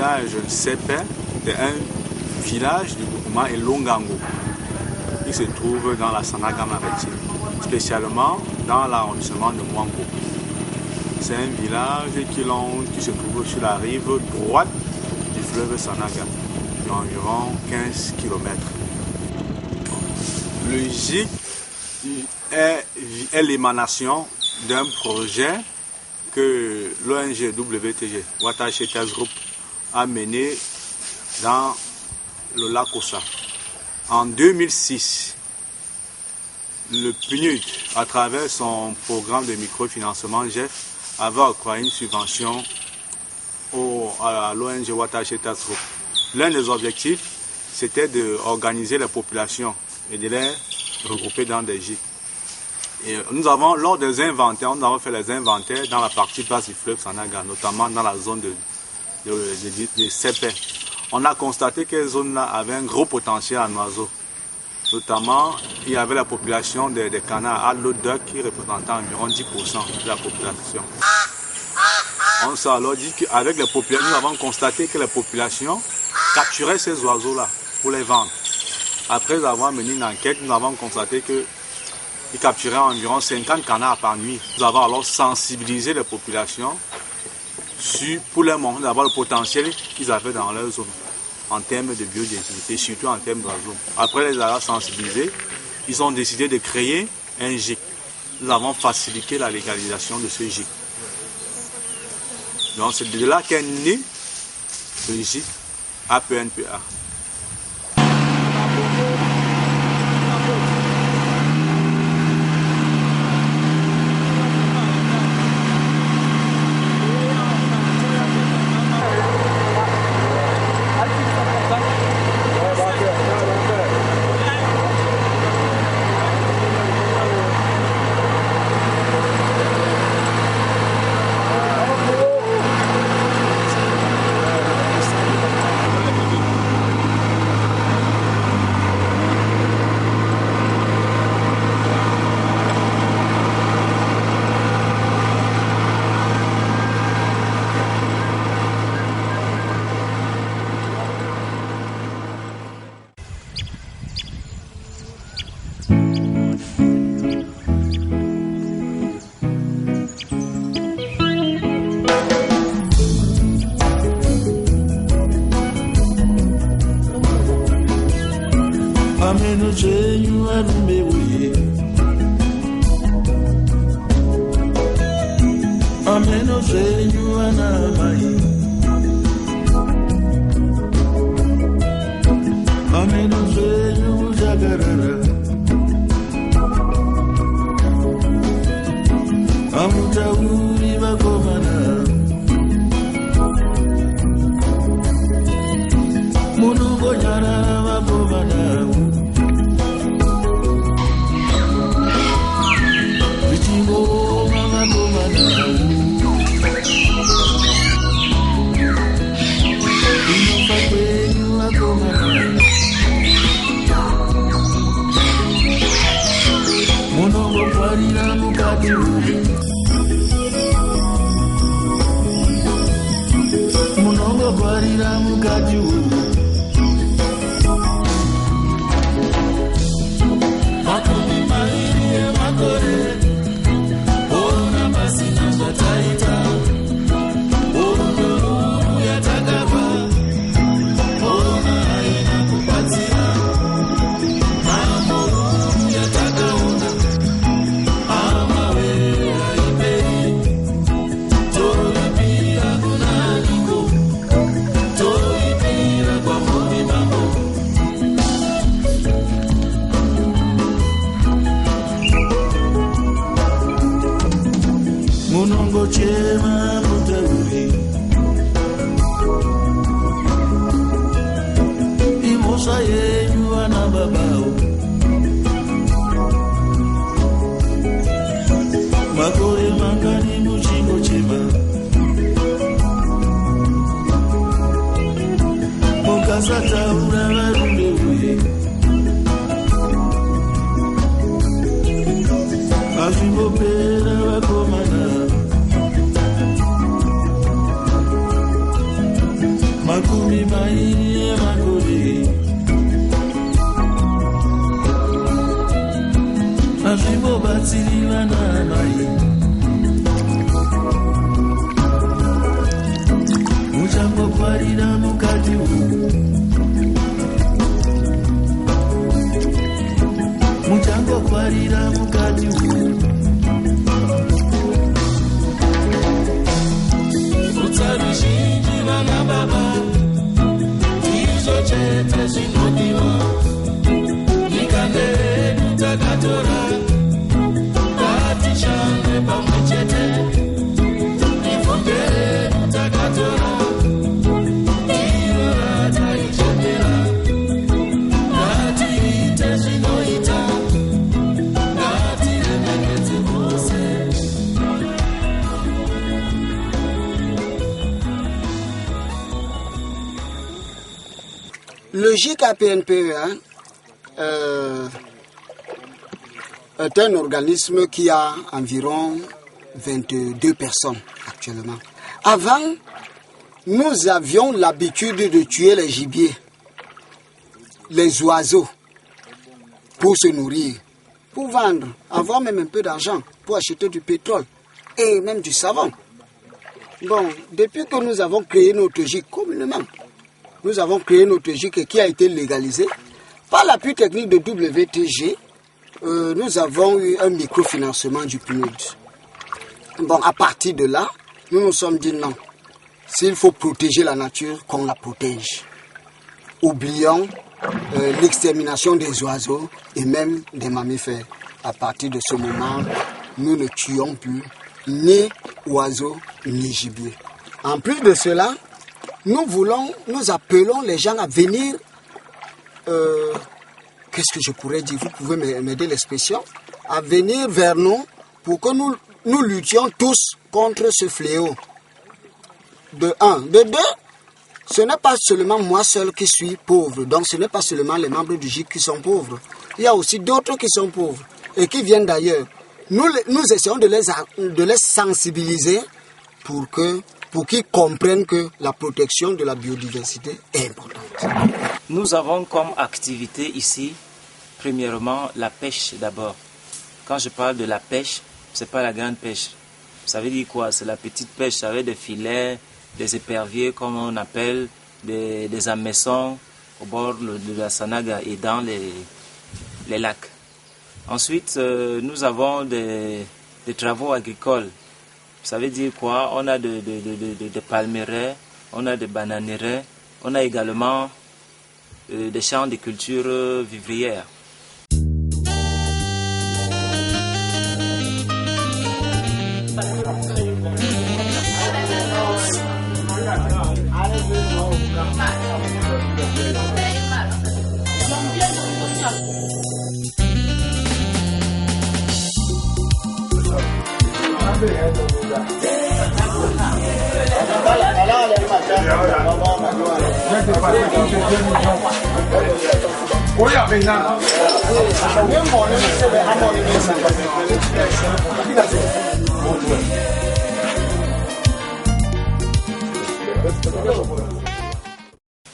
village Sepe, c'est un village du groupement Elongango. Il se trouve dans la Sanaga maritime, spécialement dans l'arrondissement de Mwango. C'est un village qui se trouve sur la rive droite du fleuve Sanaga, d'environ 15 km. Le GIC est l'émanation d'un projet que l'ONG WTG, Water Shelters Group, a mené dans le lac Ossa. En 2006, le PNUD, à travers son programme de microfinancement GEF, avait octroyé une subvention à l'ONG Water Shelters Group. L'un des objectifs, c'était d'organiser les populations et de les regrouper dans des gîtes. Et lors des inventaires, nous avons fait les inventaires dans la partie basse du fleuve Sanaga, notamment dans la zone de Sepe. On a constaté que cette zone-là avait un gros potentiel en oiseaux. Notamment, il y avait la population des canards à l'eau d'œuf qui représentait environ 10% de la population. On s'est alors dit qu'avec les populations, nous avons constaté que les populations capturaient ces oiseaux-là pour les vendre. Après avoir mené une enquête, nous avons constaté qu'ils capturaient environ 50 canards par nuit. Nous avons alors sensibilisé les populations pour leur montrer d'abord le potentiel qu'ils avaient dans leur zone en termes de biodiversité, surtout en termes d'oiseaux. Après les avoir sensibilisés, ils ont décidé de créer un GIC. Nous avons facilité la légalisation de ce GIC. Donc c'est de là qu'est né le GIC APNPA. Makumi mai makuri Ajibo batilila na mai Mujango parida mukati Mujango parida mukati Utsabishiji bana baba Tizo chete sinodima Nikande nutakatora Kati shangre pamuchete Nifunde nutakatora Tirora taichendera Kati ite sinoita Kati remekete mose Le JKPNPE est un organisme qui a environ 22 personnes actuellement. Avant, nous avions l'habitude de tuer les gibiers, les oiseaux, pour se nourrir, pour vendre, avoir même un peu d'argent, pour acheter du pétrole et même du savon. Bon, depuis que nous avons créé notre GIC communément, nous avons créé notre GIC qui a été légalisé. Par l'appui technique de WTG, nous avons eu un microfinancement du PNUD. Bon, à partir de là, nous nous sommes dit non. S'il faut protéger la nature, qu'on la protège. Oublions l'extermination des oiseaux et même des mammifères. À partir de ce moment, nous ne tuons plus ni oiseaux ni gibier. En plus de cela, nous appelons les gens à venir, qu'est-ce que je pourrais dire, vous pouvez m'aider l'expression, à venir vers nous pour que nous luttions tous contre ce fléau. De un. De deux, ce n'est pas seulement moi seul qui suis pauvre, donc ce n'est pas seulement les membres du GIC qui sont pauvres. Il y a aussi d'autres qui sont pauvres et qui viennent d'ailleurs. Nous essayons de les sensibiliser pour qu'ils comprennent que la protection de la biodiversité est importante. Nous avons comme activité ici, premièrement, la pêche d'abord. Quand je parle de la pêche, ce n'est pas la grande pêche. Ça veut dire quoi? C'est la petite pêche avec des filets, des éperviers, comme on appelle, des hameçons au bord de la Sanaga et dans les lacs. Ensuite, nous avons des travaux agricoles. Ça veut dire quoi? On a des palmeraies, on a des bananeraies, on a également des champs de culture vivrière.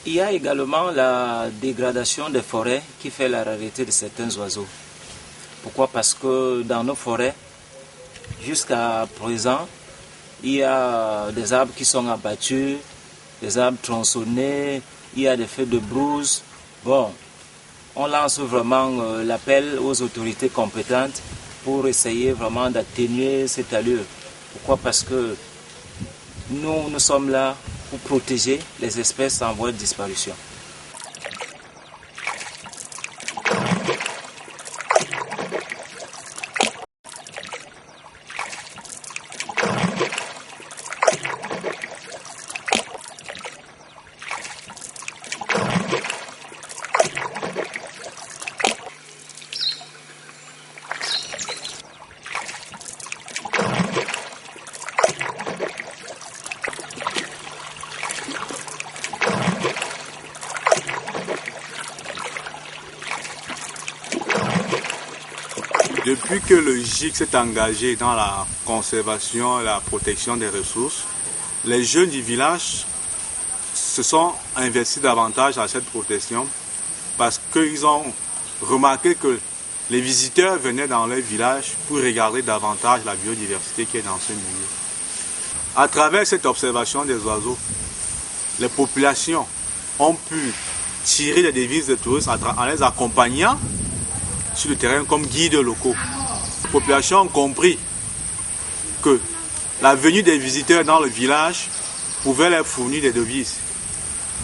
Il y a également la dégradation des forêts qui fait la rareté de certains oiseaux. Pourquoi? Parce que dans nos forêts, jusqu'à présent, il y a des arbres qui sont abattus, des arbres tronçonnés, il y a des feux de brousse. Bon, on lance vraiment l'appel aux autorités compétentes pour essayer vraiment d'atténuer cette allure. Pourquoi? Parce que nous sommes là pour protéger les espèces en voie de disparition. Depuis que le GIC s'est engagé dans la conservation et la protection des ressources, les jeunes du village se sont investis davantage dans cette protection parce qu'ils ont remarqué que les visiteurs venaient dans leur village pour regarder davantage la biodiversité qui est dans ce milieu. À travers cette observation des oiseaux, les populations ont pu tirer des devises de touristes en les accompagnant sur le terrain comme guides locaux. Les populations ont compris que la venue des visiteurs dans le village pouvait leur fournir des devises.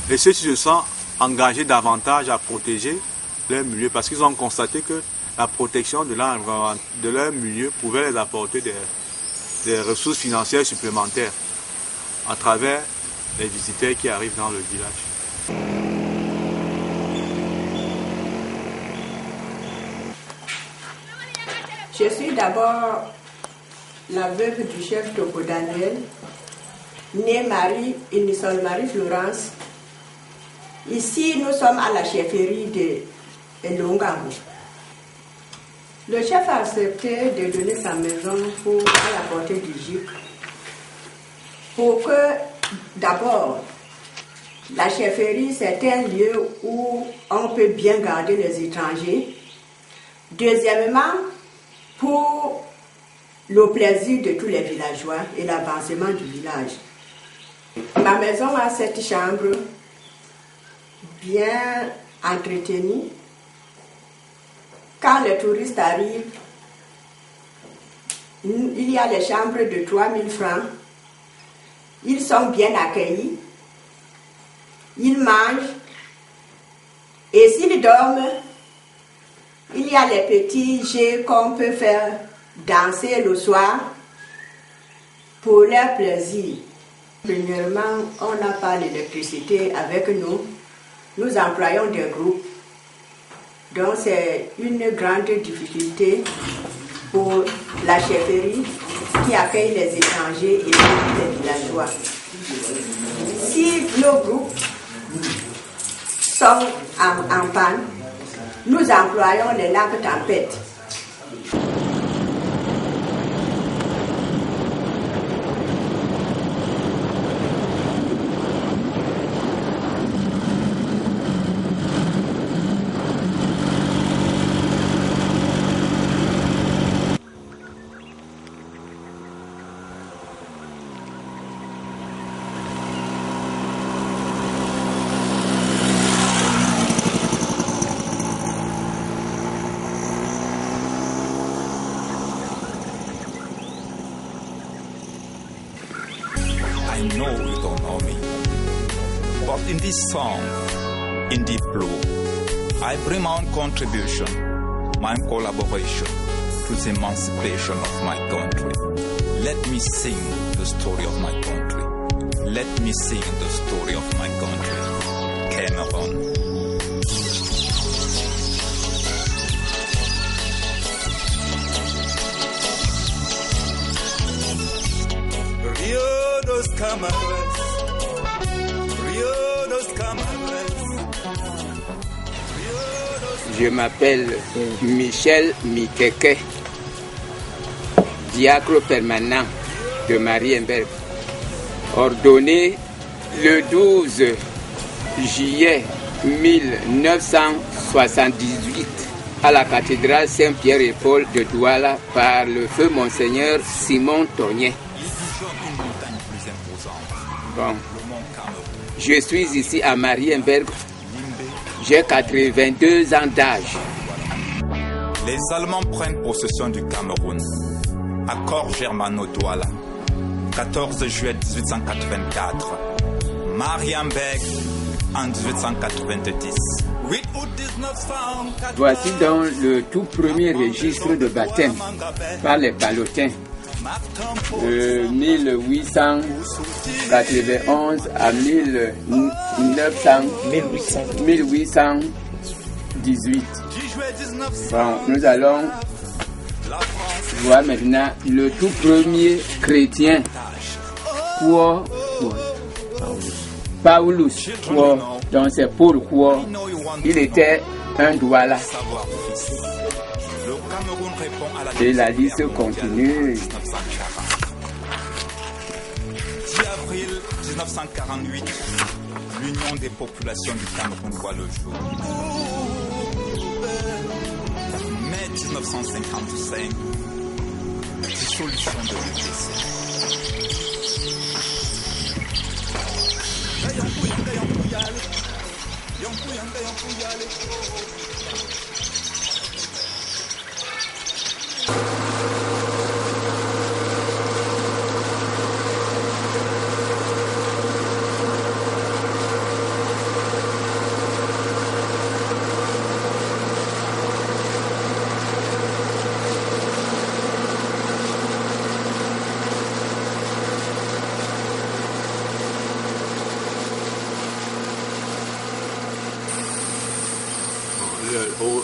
Et ceux-ci se sont engagés davantage à protéger leur milieu parce qu'ils ont constaté que la protection de leur milieu pouvait les apporter des ressources financières supplémentaires à travers les visiteurs qui arrivent dans le village. Je suis d'abord la veuve du chef Togo Daniel, née Marie Unisol Marie-Florence. Ici, nous sommes à la chefferie de Longamou. Le chef a accepté de donner sa maison à la portée du GIC pour que, d'abord, la chefferie, c'est un lieu où on peut bien garder les étrangers. Deuxièmement, pour le plaisir de tous les villageois et l'avancement du village. Ma maison a 7 chambres bien entretenues. Quand les touristes arrivent, il y a les chambres de 3 000 francs. Ils sont bien accueillis. Ils mangent. Et s'ils dorment, il y a les petits jeux qu'on peut faire danser le soir pour leur plaisir. Premièrement, on n'a pas l'électricité avec nous. Nous employons des groupes. Donc c'est une grande difficulté pour la chefferie qui accueille les étrangers et les villageois. Si nos groupes sont en panne, nous employons les lampes tempêtes. I know you don't know me, but in this song, in Deep Blue, I bring my own contribution, my own collaboration to the emancipation of my country. Let me sing the story of my country. Let me sing the story of my country, Cameroon. Rio dos Camarões, Rio dos Camarões. Je m'appelle Michel Mikeke, diacre permanent de Marienberg, ordonné le 12 juillet 1978 à la cathédrale Saint-Pierre et Paul de Douala par le feu Monseigneur Simon Tognet. Bon. Je suis ici à Marienberg. J'ai 82 ans d'âge. Les Allemands prennent possession du Cameroun. Accord germano-douala. 14 juillet 1884. Marienberg en 1890. Voici donc le tout premier registre de baptême par les Palotins. De 1891 à 1818. Bon, nous allons voir maintenant le tout premier chrétien, Paulus, donc c'est pourquoi il était un douala. Et la liste continue. 10 avril 1948, millions de populations du Cameroun voient le jour. Mai 1955, dissolution de l'UPC.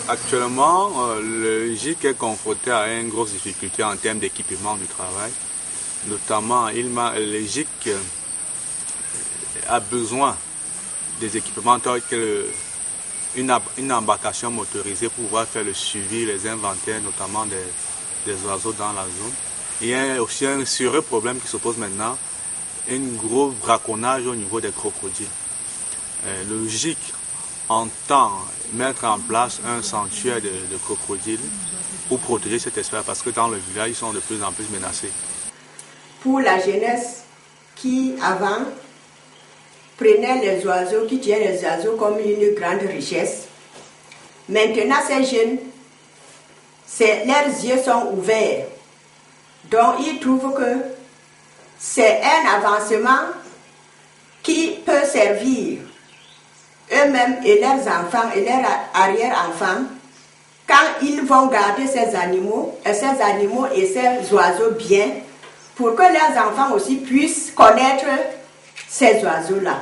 Actuellement, le GIC est confronté à une grosse difficulté en termes d'équipement du travail. Notamment, le GIC a besoin des équipements tels que une embarcation motorisée pour pouvoir faire le suivi, les inventaires, notamment des oiseaux dans la zone. Il y a aussi un sérieux problème qui se pose maintenant, un gros braconnage au niveau des crocodiles. Le GIC entend mettre en place un sanctuaire de crocodiles pour protéger cette espèce parce que dans le village, ils sont de plus en plus menacés. Pour la jeunesse qui, avant, prenait les oiseaux, qui tient les oiseaux comme une grande richesse, maintenant ces jeunes, leurs yeux sont ouverts. Donc ils trouvent que c'est un avancement qui peut servir eux-mêmes et leurs enfants et leurs arrière-enfants quand ils vont garder ces animaux et ces oiseaux bien pour que leurs enfants aussi puissent connaître ces oiseaux-là.